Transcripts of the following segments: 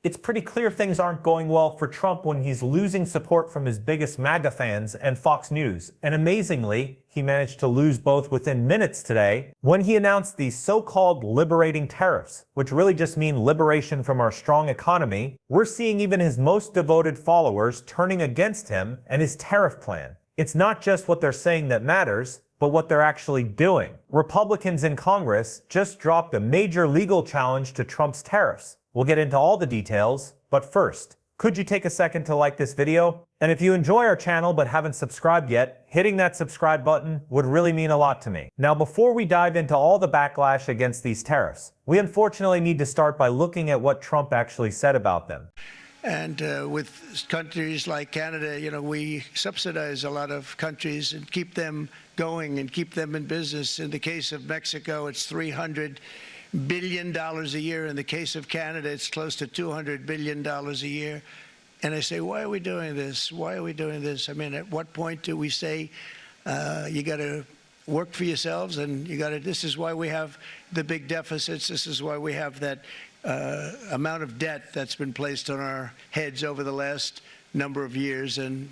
It's pretty clear things aren't going well for Trump when he's losing support from his biggest MAGA fans and Fox News. And amazingly, he managed to lose both within minutes today when he announced the so-called liberating tariffs, which really just mean liberation from our strong economy. We're seeing even his most devoted followers turning against him and his tariff plan. It's not just what they're saying that matters, but what they're actually doing. Republicans in Congress just dropped a major legal challenge to Trump's tariffs. We'll get into all the details, but first, could you take a second to like this video? And if you enjoy our channel but haven't subscribed yet, hitting that subscribe button would really mean a lot to me. Now, before we dive into all the backlash against these tariffs, we unfortunately need to start by looking at what Trump actually said about them. And with countries like Canada, we subsidize a lot of countries and keep them going and keep them in business. In the case of Mexico, it's $300 billion a year. In the case of Canada, it's close to $200 billion a year. And I say, why are we doing this? Why are we doing this? I mean, at what point do we say, you got to work for yourselves and this is why we have the big deficits. This is why we have that amount of debt that's been placed on our heads over the last number of years. And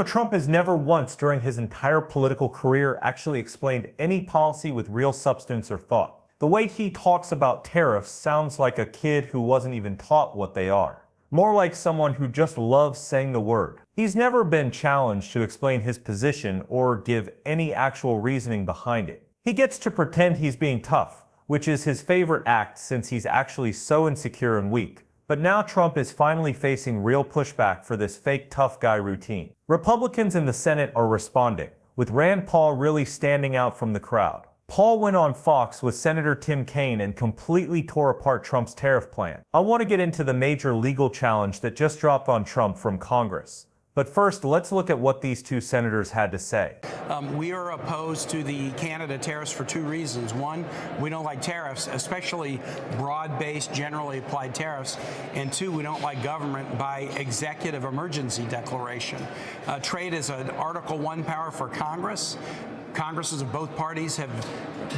Trump has never once during his entire political career actually explained any policy with real substance or thought. The way he talks about tariffs sounds like a kid who wasn't even taught what they are. More like someone who just loves saying the word. He's never been challenged to explain his position or give any actual reasoning behind it. He gets to pretend he's being tough, which is his favorite act since he's actually so insecure and weak. But now Trump is finally facing real pushback for this fake tough guy routine. Republicans in the Senate are responding, with Rand Paul really standing out from the crowd. Paul went on Fox with Senator Tim Kaine and completely tore apart Trump's tariff plan. I want to get into the major legal challenge that just dropped on Trump from Congress. But first, let's look at what these two senators had to say. We are opposed to the Canada tariffs for two reasons. One, we don't like tariffs, especially broad-based, generally applied tariffs. And two, we don't like government by executive emergency declaration. Trade is an Article I power for Congress. Congresses of both parties have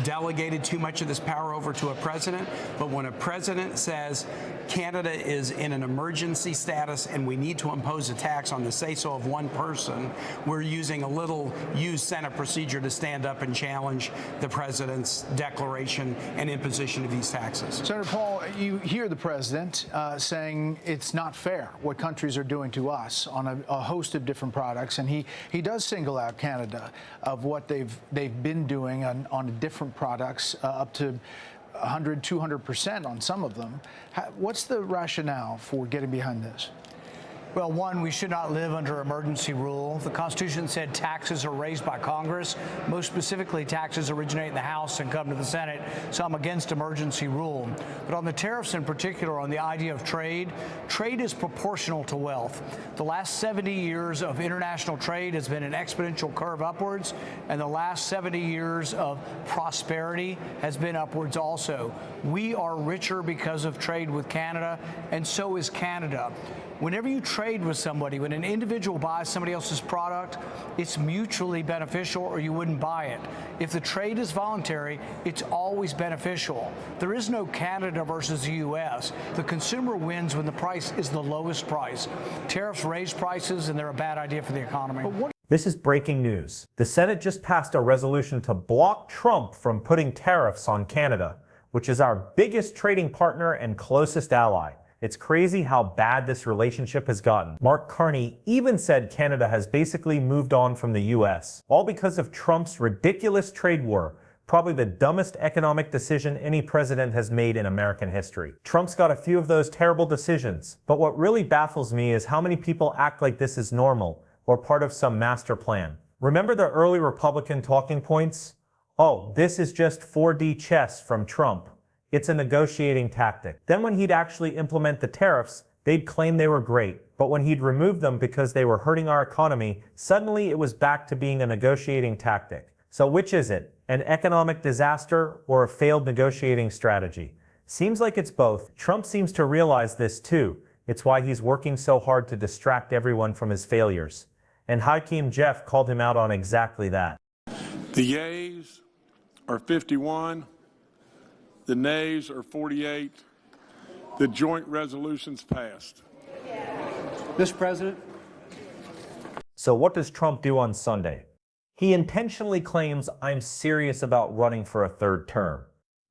delegated too much of this power over to a president. But when a president says Canada is in an emergency status and we need to impose a tax on the say-so of one person, we're using a little used Senate procedure to stand up and challenge the president's declaration and imposition of these taxes. Senator Paul, you hear the president saying it's not fair what countries are doing to us on a host of different products, and he does single out Canada of what they've been doing on different products, up to 100, 200% on some of them. What's the rationale for getting behind this? Well, one, we should not live under emergency rule. The Constitution said taxes are raised by Congress. Most specifically, taxes originate in the House and come to the Senate. So I'm against emergency rule. But on the tariffs in particular, on the idea of trade, trade is proportional to wealth. The last 70 years of international trade has been an exponential curve upwards, and the last 70 years of prosperity has been upwards also. We are richer because of trade with Canada, and so is Canada. Whenever you trade with somebody, when an individual buys somebody else's product, it's mutually beneficial or you wouldn't buy it. If the trade is voluntary, it's always beneficial. There is no Canada versus the U.S. The consumer wins when the price is the lowest price. Tariffs raise prices and they're a bad idea for the economy. This is breaking news. The Senate just passed a resolution to block Trump from putting tariffs on Canada, which is our biggest trading partner and closest ally. It's crazy how bad this relationship has gotten. Mark Carney even said Canada has basically moved on from the US, all because of Trump's ridiculous trade war, probably the dumbest economic decision any president has made in American history. Trump's got a few of those terrible decisions, but what really baffles me is how many people act like this is normal or part of some master plan. Remember the early Republican talking points? Oh, this is just 4D chess from Trump. It's a negotiating tactic. Then when he'd actually implement the tariffs, they'd claim they were great. But when he'd remove them because they were hurting our economy, suddenly it was back to being a negotiating tactic. So which is it? An economic disaster or a failed negotiating strategy? Seems like it's both. Trump seems to realize this too. It's why he's working so hard to distract everyone from his failures. And Hakeem Jeff called him out on exactly that. The yeas are 51. The nays are 48. the joint resolutions passed. Mr. President. So what does Trump do on Sunday? He intentionally claims I'm serious about running for a third term.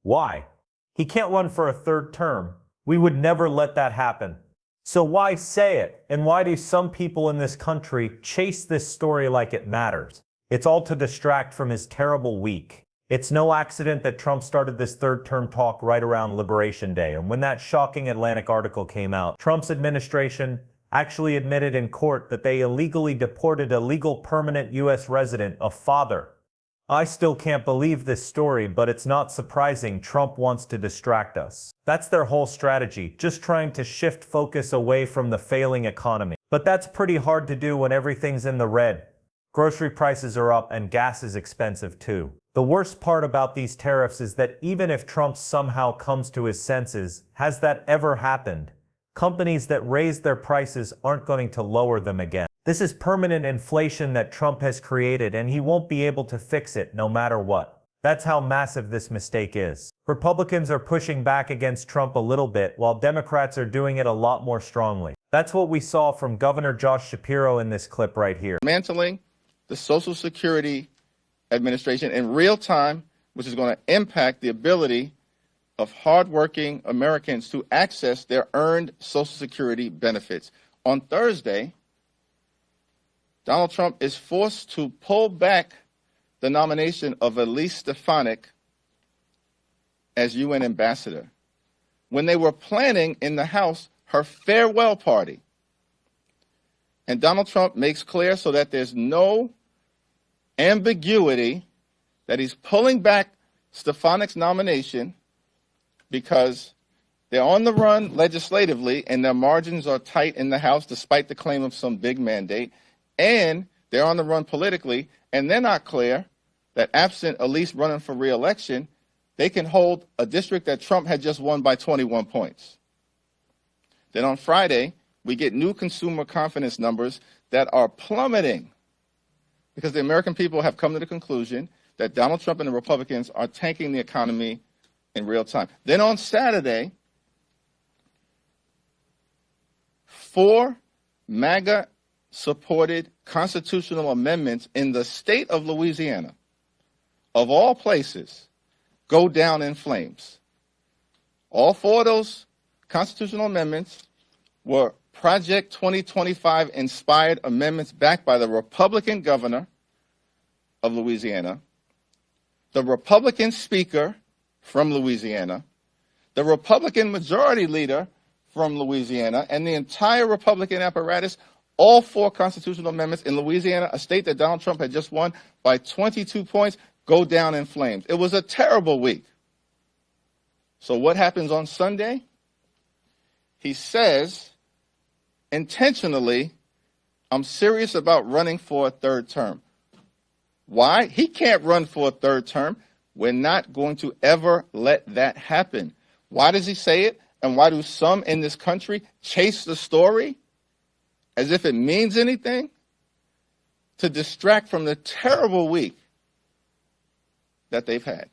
Why? He can't run for a third term. We would never let that happen. So why say it? And why do some people in this country chase this story like it matters? It's all to distract from his terrible week. It's no accident that Trump started this third term talk right around Liberation Day. And when that shocking Atlantic article came out, Trump's administration actually admitted in court that they illegally deported a legal permanent U.S. resident, a father. I still can't believe this story, but it's not surprising Trump wants to distract us. That's their whole strategy, just trying to shift focus away from the failing economy. But that's pretty hard to do when everything's in the red. Grocery prices are up and gas is expensive too. The worst part about these tariffs is that even if Trump somehow comes to his senses, has that ever happened? Companies that raise their prices aren't going to lower them again. This is permanent inflation that Trump has created, and he won't be able to fix it no matter what. That's how massive this mistake is. Republicans are pushing back against Trump a little bit, while Democrats are doing it a lot more strongly. That's what we saw from Governor Josh Shapiro in this clip right here. Dismantling the Social Security Administration in real time, which is going to impact the ability of hardworking Americans to access their earned Social Security benefits. On Thursday, Donald Trump is forced to pull back the nomination of Elise Stefanik as UN ambassador when they were planning in the House her farewell party. And Donald Trump makes clear, so that there's no ambiguity, that he's pulling back Stefanik's nomination because they're on the run legislatively and their margins are tight in the House despite the claim of some big mandate, and they're on the run politically, and they're not clear that absent Elise running for re-election, they can hold a district that Trump had just won by 21 points. Then on Friday, we get new consumer confidence numbers that are plummeting because the American people have come to the conclusion that Donald Trump and the Republicans are tanking the economy in real time. Then on Saturday, 4 MAGA-supported constitutional amendments in the state of Louisiana, of all places, go down in flames. All 4 of those constitutional amendments were Project 2025 inspired amendments backed by the Republican governor of Louisiana, the Republican speaker from Louisiana, the Republican majority leader from Louisiana, and the entire Republican apparatus. All 4 constitutional amendments in Louisiana, a state that Donald Trump had just won by 22 points, go down in flames. It was a terrible week. So what happens on Sunday? He says, intentionally, I'm serious about running for a third term. Why? He can't run for a third term. We're not going to ever let that happen. Why does he say it? And why do some in this country chase the story as if it means anything? To distract from the terrible week that they've had.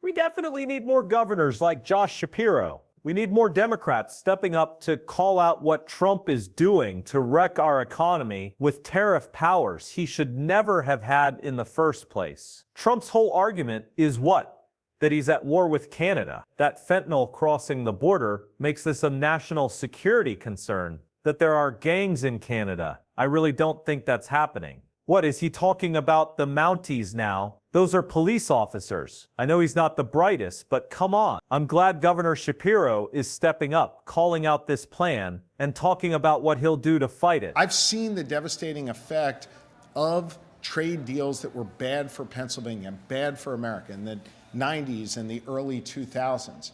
We definitely need more governors like Josh Shapiro. We need more Democrats stepping up to call out what Trump is doing to wreck our economy with tariff powers he should never have had in the first place. Trump's whole argument is what? That he's at war with Canada. That fentanyl crossing the border makes this a national security concern. That there are gangs in Canada. I really don't think that's happening. What, is he talking about the Mounties now? Those are police officers. I know he's not the brightest, but come on. I'm glad Governor Shapiro is stepping up, calling out this plan, and talking about what he'll do to fight it. I've seen the devastating effect of trade deals that were bad for Pennsylvania, bad for America in the 90s and the early 2000s.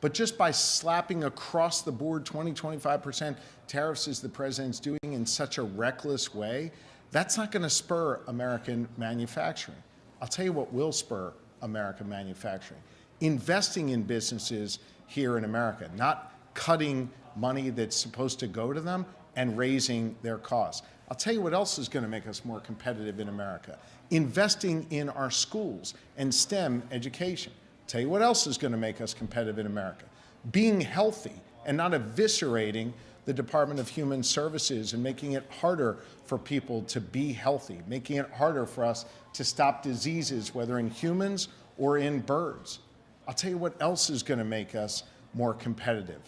But just by slapping across the board 20-25% tariffs as the president's doing in such a reckless way, that's not going to spur American manufacturing. I'll tell you what will spur American manufacturing. Investing in businesses here in America, not cutting money that's supposed to go to them and raising their costs. I'll tell you what else is going to make us more competitive in America. Investing in our schools and STEM education. I'll tell you what else is going to make us competitive in America. Being healthy and not eviscerating the Department of Human Services and making it harder for people to be healthy, making it harder for us to stop diseases, whether in humans or in birds. I'll tell you what else is going to make us more competitive.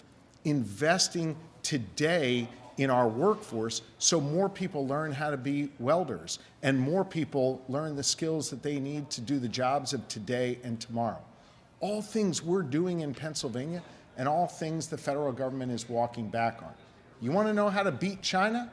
Investing today in our workforce so more people learn how to be welders and more people learn the skills that they need to do the jobs of today and tomorrow. All things we're doing in Pennsylvania and all things the federal government is walking back on. You want to know how to beat China?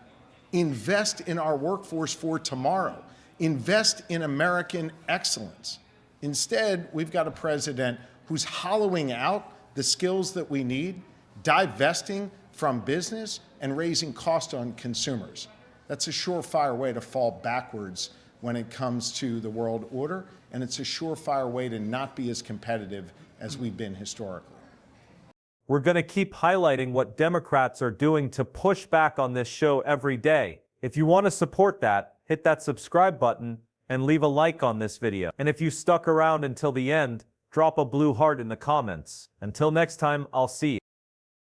Invest in our workforce for tomorrow. Invest in American excellence. Instead, we've got a president who's hollowing out the skills that we need, divesting from business, and raising cost on consumers. That's a surefire way to fall backwards when it comes to the world order, and it's a surefire way to not be as competitive as we've been historically. We're going to keep highlighting what Democrats are doing to push back on this show every day. If you want to support that, hit that subscribe button and leave a like on this video. And if you stuck around until the end, drop a blue heart in the comments. Until next time, I'll see you.